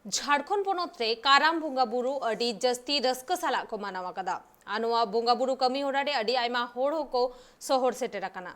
झारखंड पोनोत्रे काराम बोंगा बुरु अडी जस्ती रस्क साला को मानावा कदा अनुआ बोंगा बुरु कमी होड़ाडे अडी आयमा होड़ को सोहर सेटेरा कना।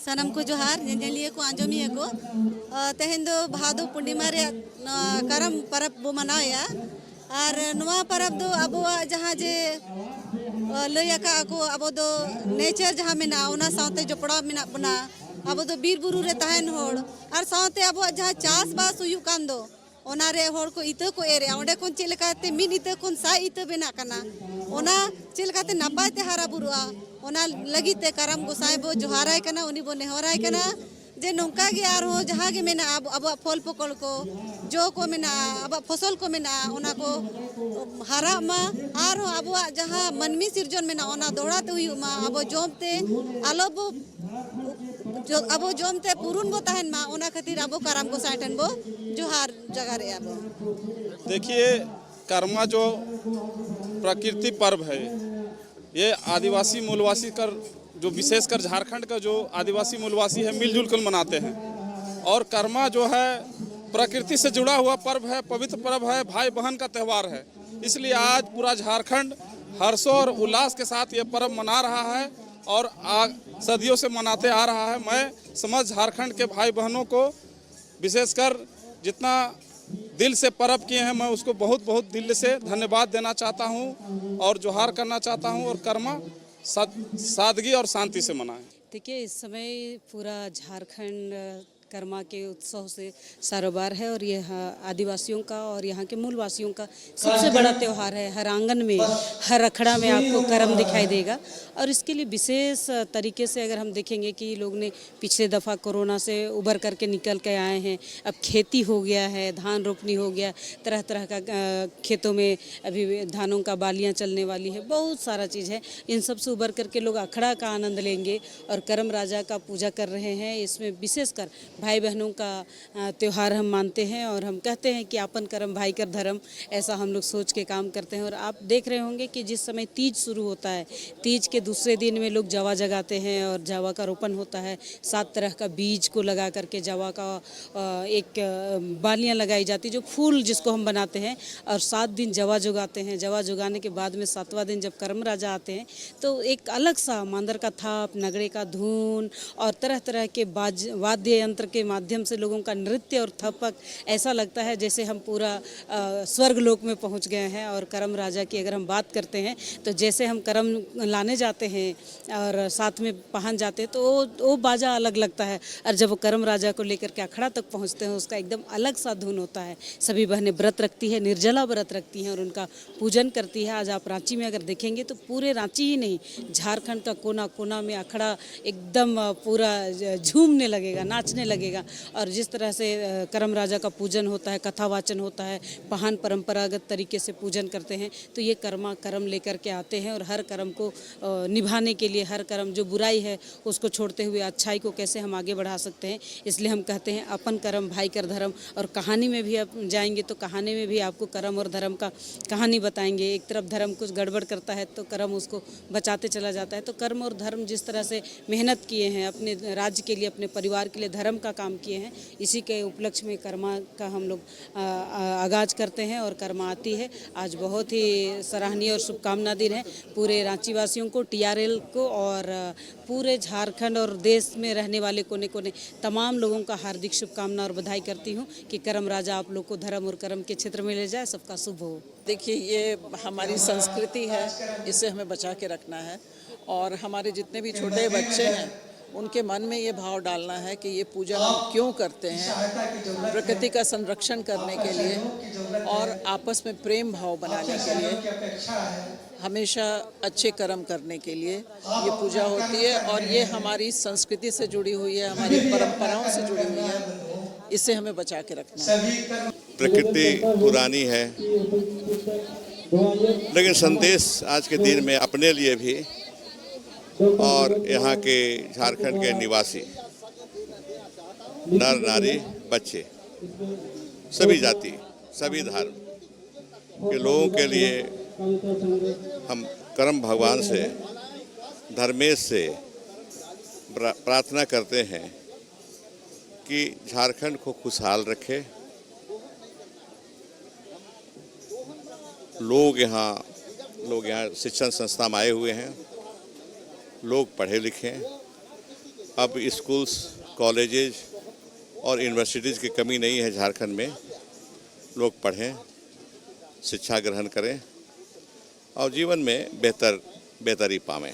सनम को जोहार लिए को आंजमिया को तेहन दो भादो पूर्णिमा रे करम परब बो मनाया और नवा परब दो अब जहाँ जे लैका को अब दो नेचर जहाँ मेना ओना साथे जपड़ा मेना बना अब दो बीर बुरु रे तहन होड़ और साथे अब जहाँ चास बास हुयु कान दो ओना रे होड़ को इतो को एरे ओंडे कोन चेलकाते मिन इतो कोन सा इतो बेना कना ओना चेलकाते नपाते हारा बुरुआ ओना लगिते करम गोसाई बो जोहाराय कना उनी बो नेहराय कना जे नोंका गे आर हो जहाँ गे मेना अब फल पकड़ को जो को मेना अब फसल को मेना ओना को हारा मा आर हो अब जहाँ मनमी सिरजन मेना ओना दौड़ाते हुई मा अब जोमते आलो बो जो अब जोमते पुरुन बो तहन मा ओना खातिर अब करम गोसाई टन बो जोहार जगह रे अब देखिए कर्मा जो प्रकृति पर्व है ये आदिवासी मूलवासी कर जो विशेषकर झारखंड का जो आदिवासी मूलवासी है मिलजुल कर मनाते हैं और कर्मा जो है प्रकृति से जुड़ा हुआ पर्व है, पवित्र पर्व है, भाई बहन का त्यौहार है। इसलिए आज पूरा झारखंड हर्षों और उल्लास के साथ ये पर्व मना रहा है और सदियों से मनाते आ रहा है। मैं समझ झारखंड के भाई बहनों को विशेषकर जितना दिल से पर्व किए हैं मैं उसको बहुत बहुत दिल से धन्यवाद देना चाहता हूं और जोहार करना चाहता हूं और कर्मा सादगी और शांति से मनाएं। देखिए इस समय पूरा झारखंड कर्मा के उत्सव से सारोबार है और यह आदिवासियों का और यहाँ के मूलवासियों का सबसे बड़ा त्यौहार है। हर आंगन में हर अखड़ा में आपको करम दिखाई देगा और इसके लिए विशेष तरीके से अगर हम देखेंगे कि लोग ने पिछले दफ़ा कोरोना से उबर करके निकल के आए हैं, अब खेती हो गया है, धान रोपनी हो गया, तरह तरह का खेतों में अभी धानों का बालियाँ चलने वाली है, बहुत सारा चीज़ है। इन सब से उबर करके लोग अखड़ा का आनंद लेंगे और करम राजा का पूजा कर रहे हैं। इसमें विशेषकर भाई बहनों का त्यौहार हम मानते हैं और हम कहते हैं कि आपन करम भाई कर धर्म, ऐसा हम लोग सोच के काम करते हैं। और आप देख रहे होंगे कि जिस समय तीज शुरू होता है, तीज के दूसरे दिन में लोग जवा जगाते हैं और जवा का रोपण होता है। 7 तरह का बीज को लगा करके जवा का एक बालियाँ लगाई जाती जो फूल जिसको हम बनाते हैं और 7 दिन जवा जुगाते हैं। जवा जुगाने के बाद में 7वां दिन जब करम राजा आते हैं तो एक अलग सा मांदर का थाप, नगड़े का धून और तरह तरह के वाद्य यंत्र के माध्यम से लोगों का नृत्य और थपक, ऐसा लगता है जैसे हम पूरा स्वर्ग लोक में पहुंच गए हैं। और करम राजा की अगर हम बात करते हैं तो जैसे हम करम लाने जाते हैं और साथ में पहन जाते हैं तो वो बाजा अलग लगता है और जब वो करम राजा को लेकर के अखड़ा तक पहुंचते हैं उसका एकदम अलग सा धुन होता है। सभी बहनें व्रत रखती है, निर्जला व्रत रखती हैं और उनका पूजन करती है। आज आप रांची में अगर देखेंगे तो पूरे रांची ही नहीं, झारखंड का कोना कोना में अखड़ा एकदम पूरा झूमने लगेगा, नाचने लगेगा। और जिस तरह से करम राजा का पूजन होता है, कथा वाचन होता है, पहान परंपरागत तरीके से पूजन करते हैं तो ये कर्मा करम लेकर के आते हैं और हर कर्म को निभाने के लिए, हर कर्म जो बुराई है उसको छोड़ते हुए अच्छाई को कैसे हम आगे बढ़ा सकते हैं, इसलिए हम कहते हैं अपन कर्म भाई कर धर्म। और कहानी में भी आप जाएंगे तो कहानी में भी आपको कर्म और धर्म का कहानी बताएंगे। एक तरफ धर्म कुछ गड़बड़ करता है तो कर्म उसको बचाते चला जाता है। तो कर्म और धर्म जिस तरह से मेहनत किए हैं अपने राज्य के लिए, अपने परिवार के लिए, धर्म का काम किए हैं, इसी के उपलक्ष्य में कर्मा का हम लोग आगाज करते हैं और कर्मा आती है। आज बहुत ही सराहनीय और शुभकामना दिन है पूरे रांची वासियों को, TRL को और पूरे झारखंड और देश में रहने वाले कोने कोने तमाम लोगों का हार्दिक शुभकामना और बधाई करती हूँ कि करम राजा आप लोग को धर्म और कर्म के क्षेत्र में ले जाए, सबका शुभ हो। देखिए ये हमारी संस्कृति है, इसे हमें बचा के रखना है और हमारे जितने भी छोटे बच्चे हैं उनके मन में ये भाव डालना है कि ये पूजा हम क्यों करते हैं, प्रकृति का संरक्षण करने के लिए और आपस में प्रेम भाव बनाने के लिए। हमेशा अच्छे कर्म करने के लिए ये पूजा होती है और ये हमारी संस्कृति से जुड़ी हुई है, हमारी परंपराओं से जुड़ी हुई है। इसे हमें बचा के रखना है। प्रकृति पुरानी है, लेकिन संदेश आज के दिन में अपने लिए भी और यहाँ के झारखंड के निवासी नर नारी बच्चे सभी जाति सभी धर्म के लोगों के लिए हम कर्म भगवान से धर्मेश से प्रार्थना करते हैं कि झारखंड को खुशहाल रखे। लोग यहाँ शिक्षण संस्था में आए हुए हैं, लोग पढ़े लिखे हैं। अब स्कूल्स कॉलेजेस और यूनिवर्सिटीज़ की कमी नहीं है झारखंड में। लोग पढ़ें, शिक्षा ग्रहण करें और जीवन में बेहतरी पावें।